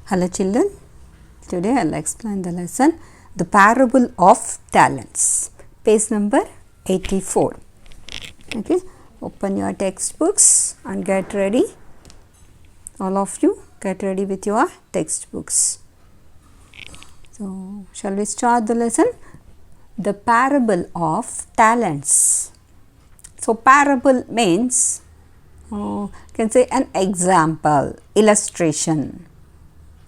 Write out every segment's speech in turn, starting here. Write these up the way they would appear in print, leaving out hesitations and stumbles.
Hello children, today I will explain the lesson The Parable of Talents, page number 84. Okay, open your textbooks and get ready. All of you get ready with your textbooks. So, shall we start the lesson? The Parable of Talents. So, parable means you can say an example, illustration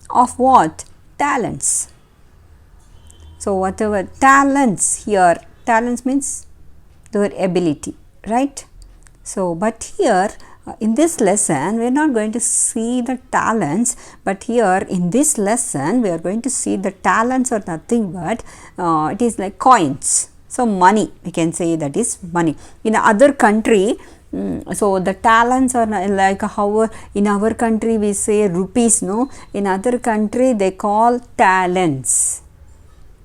of what? Talents. So, whatever talents here, talents means their ability, right? So, but here in this lesson we are not going to see the talents, but here in this lesson we are going to see the talents are nothing but it is like coins. So, money, we can say that is money. In other country, so the talents are like how in our country we say rupees, no? In other country they call talents.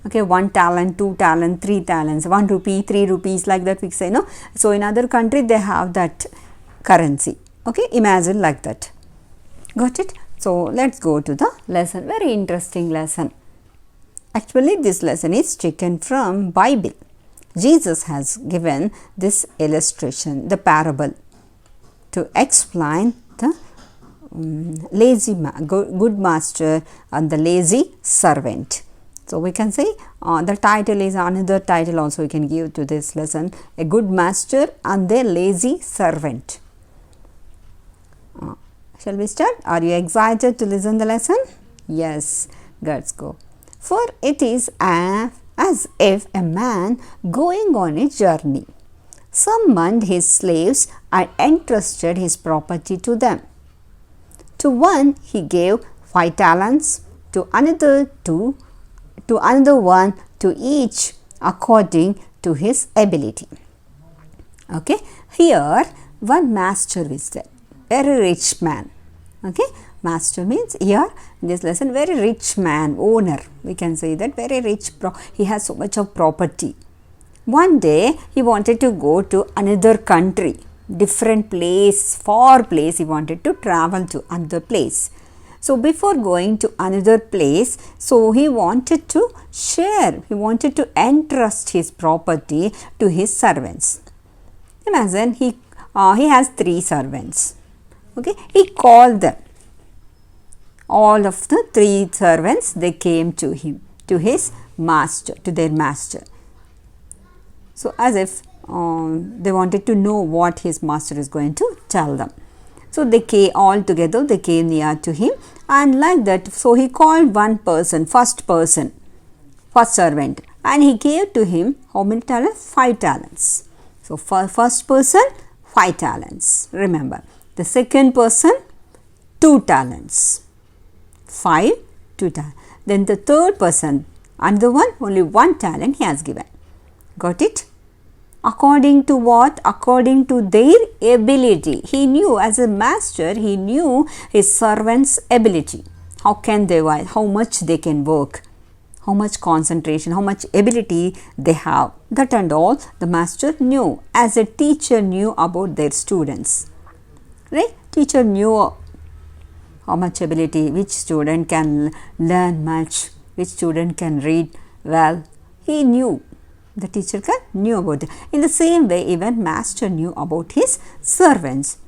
Okay, 1 talent, 2 talent, 3 talents, 1 rupee, 3 rupees, like that we say, no? So in other country they have that currency. Okay, imagine like that. Got it? So let's go to the lesson. Very interesting lesson. Actually this lesson is taken from Bible. Jesus has given this illustration, the parable, to explain the good master and the lazy servant. So we can say the title is another title also we can give to this lesson, a good master and the lazy servant. Shall we start? Are you excited to listen the lesson? Yes, let's go. For it is as if a man going on a journey summoned his slaves and entrusted his property to them. To one he gave 5 talents, to another 2, to another 1, to each according to his ability. Okay, here one master is there, very rich man. Okay, master means here in this lesson very rich man, owner, we can say that very rich, he has so much of property. One day he wanted to go to another country, different place, far place, he wanted to travel to another place. So before going to another place, so he wanted to share, he wanted to entrust his property to his servants. Imagine he has 3 servants. Okay, he called them. All of the 3 servants, they came to him, to his master, to their master. So as if they wanted to know what his master is going to tell them. So they came all together, they came near to him, and like that, so he called one person, first servant, and he gave to him how many talents? 5 talents. So for first person, 5 talents, remember. The second person, 2 talents. 5, 2 talents. Then the third person, another one, only 1 talent he has given. Got it? According to what? According to their ability. He knew, as a master, he knew his servants' ability. How can they work? How much they can work? How much concentration? How much ability they have? That and all the master knew. As a teacher knew about their students. Right? Teacher knew how much ability, which student can learn much, which student can read well. He knew. The teacher knew about it. In the same way, even master knew about his servants.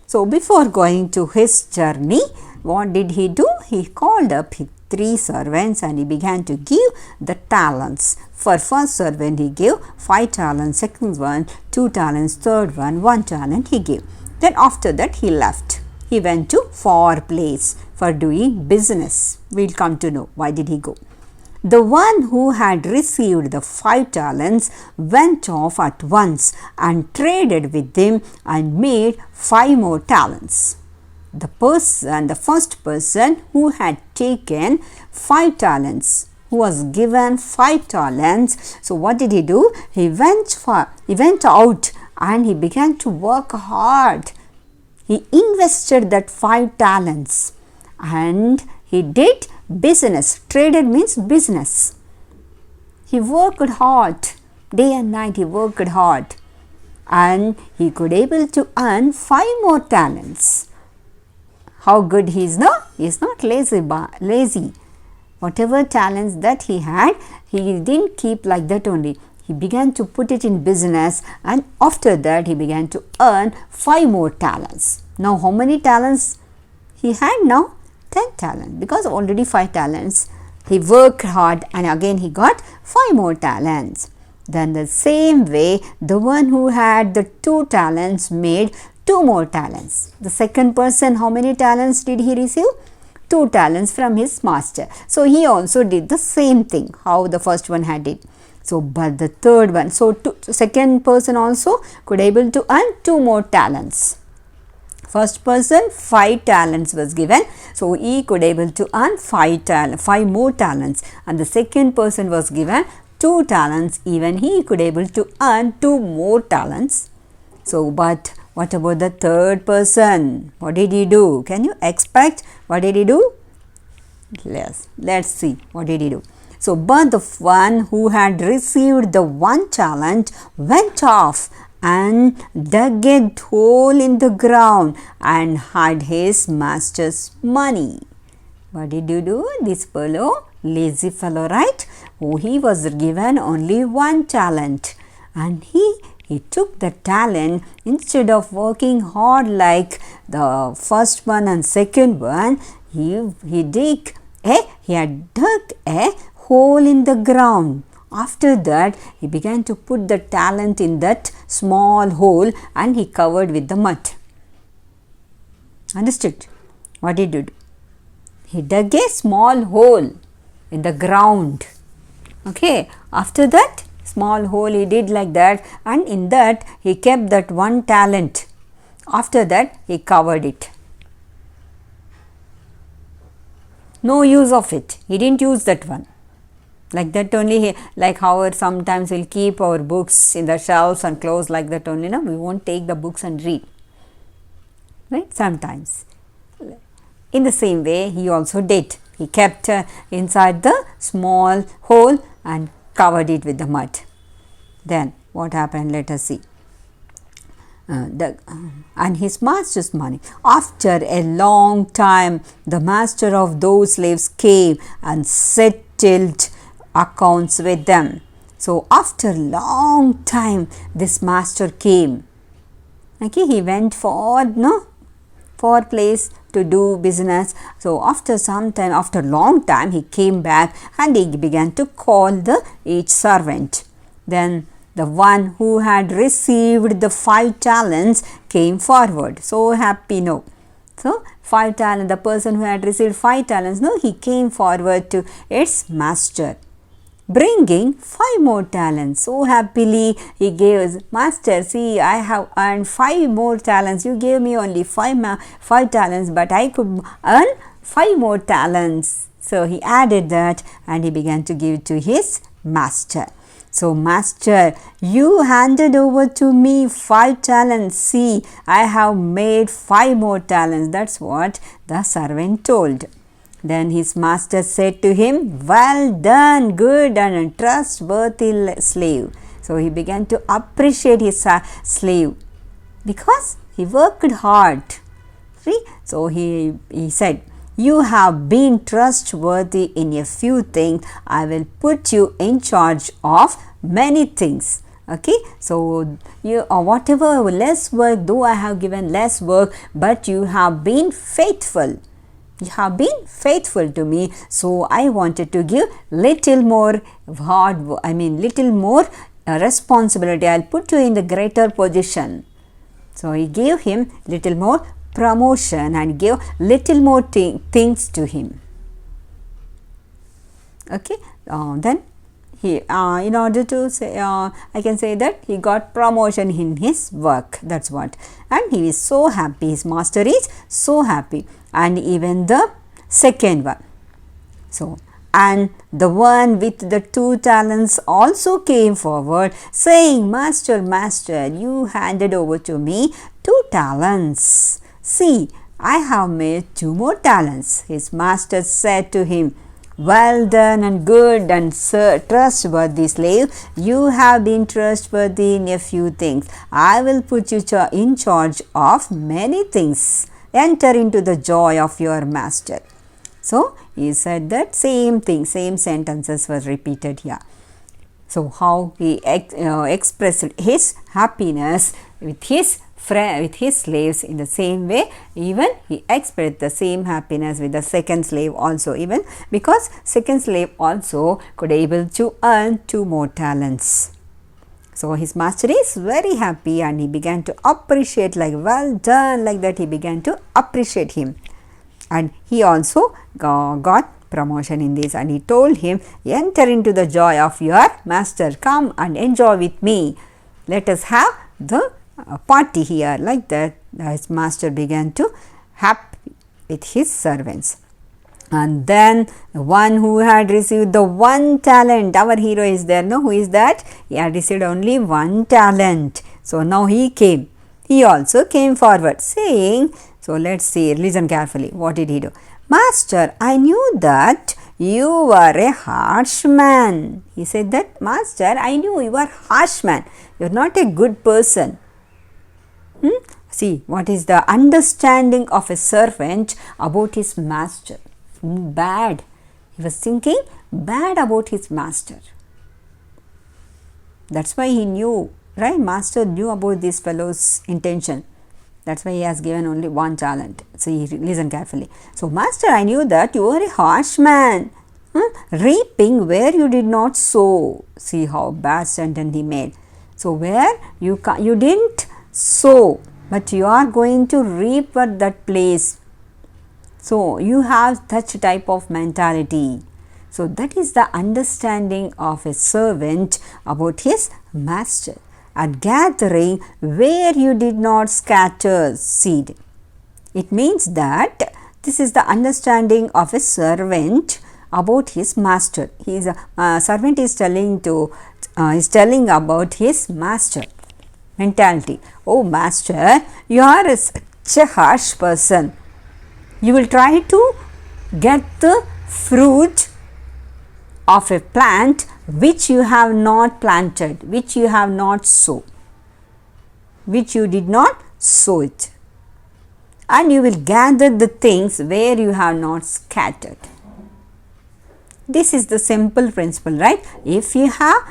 So before going to his journey, what did he do? He called up his 3 servants and he began to give the talents. For first servant he gave 5 talents, second one 2 talents, third one 1 talent he gave. Then after that he left. He went to far place for doing business. We will come to know why did he go. The one who had received the 5 talents went off at once and traded with them and made 5 more talents. The first person who had taken 5 talents, who was given 5 talents, so what did he do? He went out and he began to work hard. He invested that 5 talents and he did business. Traded means business. He worked hard. Day and night he worked hard. And he could able to earn 5 more talents. how good he is. No, he is not lazy. Whatever talents that he had, he didn't keep like that only. He began to put it in business, and after that he began to earn 5 more talents. Now how many talents he had now? 10 talents, because already 5 talents. He worked hard and again he got 5 more talents. Then the same way, the one who had the 2 talents made 2 more talents. The second person, how many talents did he receive? 2 talents from his master. So he also did the same thing how the first one had it. So but the third one, second person also could able to earn 2 more talents. First person 5 talents was given, so he could able to earn 5 more talents, and the second person was given 2 talents, even he could able to earn 2 more talents. So but what about the third person? What did he do? Can you expect what did he do? Yes, let's see what did he do. So but the one who had received the 1 talent went off and dug a hole in the ground and hid his master's money. What did you do? This fellow, lazy fellow, right? Oh, he was given only 1 talent, and he took the talent, instead of working hard like the first one and second one, he had dug a hole in the ground. After that, he began to put the talent in that small hole and he covered with the mud. Understood? What did he do? He dug a small hole in the ground. Okay. After that, small hole he did like that, and in that he kept that 1 talent. After that, he covered it. No use of it. He didn't use that one. Like that only, like how sometimes we'll keep our books in the shelves and close like that only. No, we won't take the books and read. Right? Sometimes. In the same way, he also did. He kept inside the small hole and covered it with the mud. Then what happened? Let us see. And his master's money. After a long time, the master of those slaves came and settled accounts with them. So after long time, this master came. Okay, he went for place to do business. So after some time, after long time, he came back and he began to call each servant. Then the one who had received the 5 talents came forward. So happy, no. So 5 talents, the person who had received 5 talents, no, he came forward to its master, bringing 5 more talents. So happily he gave us, Master, see, I have earned 5 more talents. You gave me only 5 talents, but I could earn 5 more talents. So he added that and he began to give it to his master. So, Master, you handed over to me 5 talents. See, I have made 5 more talents. That's what the servant told. Then his master said to him, well done, good and trustworthy slave. So he began to appreciate his slave because he worked hard. See? So he said, you have been trustworthy in a few things. I will put you in charge of many things. Okay, so you whatever less work, though I have given less work, but you have been faithful. You have been faithful to me, so I wanted to give little more little more responsibility. I'll put you in the greater position. So he gave him little more promotion and gave little more things to him. Okay, then he in order to say I can say that he got promotion in his work. That's what, and he is so happy. His master is so happy, and even the second one. So, and the one with the 2 talents also came forward, saying, Master, Master, you handed over to me 2 talents. See, I have made 2 more talents. His master said to him, well done and good and trustworthy slave. You have been trustworthy in a few things. I will put you in charge of many things. enter into the joy of your master. So he said that same thing, same sentences were repeated here. So how he expressed his happiness with his slaves in the same way, even he expressed the same happiness with the second slave also, even because second slave also could able to earn 2 more talents. So his master is very happy and he began to appreciate, like, well done, like that he began to appreciate him. And he also got promotion in this, and he told him, enter into the joy of your master, come and enjoy with me, let us have the party here, like that. His master began to happy with his servants. And then the one who had received the 1 talent, our hero is there, no? Who is that? He had received only 1 talent. So now he came. He also came forward saying, so let's see, listen carefully. What did he do? Master, I knew that you were a harsh man. He said that, Master, I knew you are harsh man. You are not a good person. See, what is the understanding of a servant about his master? Bad. He was thinking bad about his master. That's why he knew, right? Master knew about this fellow's intention. That's why he has given only 1 talent. See, listen carefully. So, Master, I knew that you are a harsh man, reaping where you did not sow. See how bad sentence he made. So, where you didn't sow, but you are going to reap at that place. So, you have such type of mentality. So, that is the understanding of a servant about his master. At gathering where you did not scatter seed. It means that this is the understanding of a servant about his master. Servant is telling about his master mentality. Oh master, you are such a harsh person. You will try to get the fruit of a plant which you have not planted, which you have not sown, which you did not sow it, and you will gather the things where you have not scattered. This is the simple principle, right? If you have,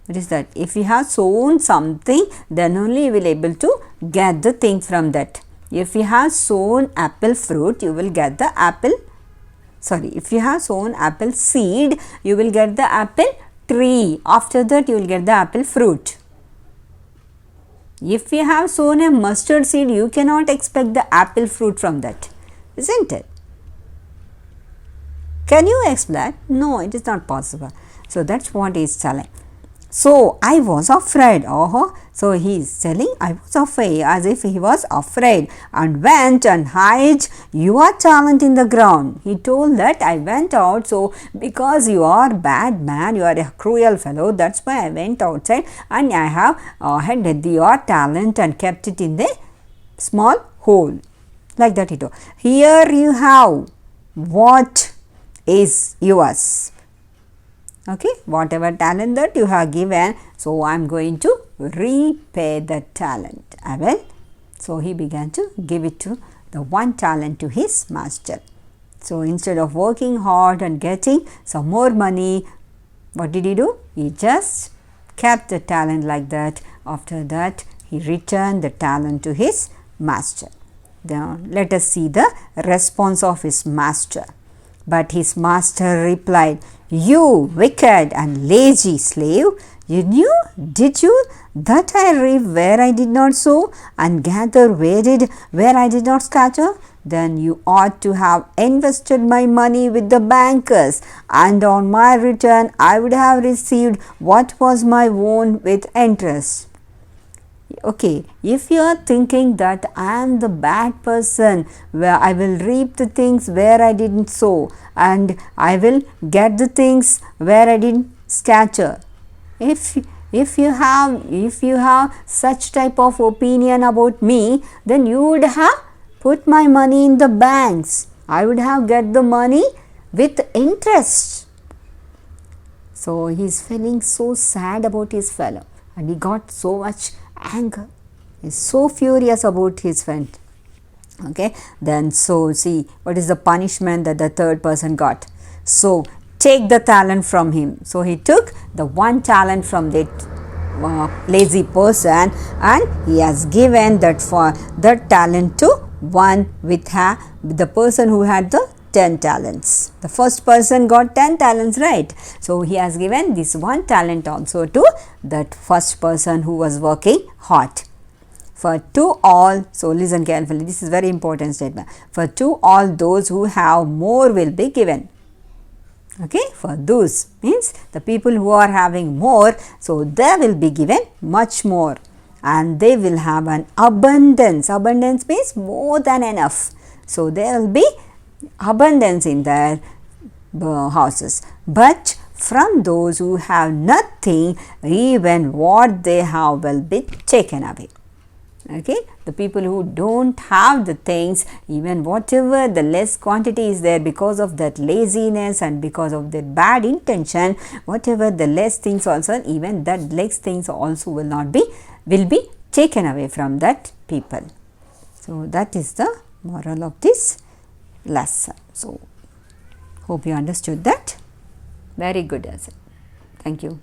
what is that? If you have sown something, then only you will able to get the thing from that. If you have sown apple fruit, you will get the apple. Sorry, if you have sown apple seed, you will get the apple tree. After that, you will get the apple fruit. If you have sown a mustard seed, you cannot expect the apple fruit from that, isn't it? Can you explain? No, it is not possible. So, that's what he is telling. So, I was afraid. So, he is telling, I was afraid, as if he was afraid, and went and hid your talent in the ground. He told that I went out, so because you are bad man, you are a cruel fellow, that's why I went outside and I have hid your talent and kept it in the small hole. Like that he told. Here you have what is yours. Okay, whatever talent that you have given, so I am going to repay the talent. I will. So, he began to give it to the 1 talent to his master. So, instead of working hard and getting some more money, what did he do? He just kept the talent like that. After that, he returned the talent to his master. Now, let us see the response of his master. But his master replied, you wicked and lazy slave, you knew, did you, that I reap where I did not sow and gather where I did not scatter? Then you ought to have invested my money with the bankers, and on my return I would have received what was my own with interest. Okay, if you are thinking that I am the bad person, where I will reap the things where I didn't sow and I will get the things where I didn't scatter. If you have such type of opinion about me, then you would have put my money in the banks. I would have get the money with interest. So he is feeling so sad about his fellow, and he got so much anger. He is so furious about his friend. Okay, then so see what is the punishment that the third person got. So take the talent from him. So he took the one talent from that lazy person, and he has given that for that talent to one with the person who had the 10 talents. The first person got 10 talents, right? So he has given this one talent also to that first person who was working hard. For to all, so listen carefully, this is very important statement. For to all those who have, more will be given. Okay, for those means the people who are having more, so they will be given much more, and they will have an abundance. Abundance means more than enough. So there will be abundance in their houses. But from those who have nothing, even what they have will be taken away. Okay, the people who don't have the things, even whatever the less quantity is there, because of that laziness and because of that bad intention, whatever the less things also, even that less things also will be taken away from that people. So that is the moral of this lesson. So hope you understood that. Very good lesson. Thank you.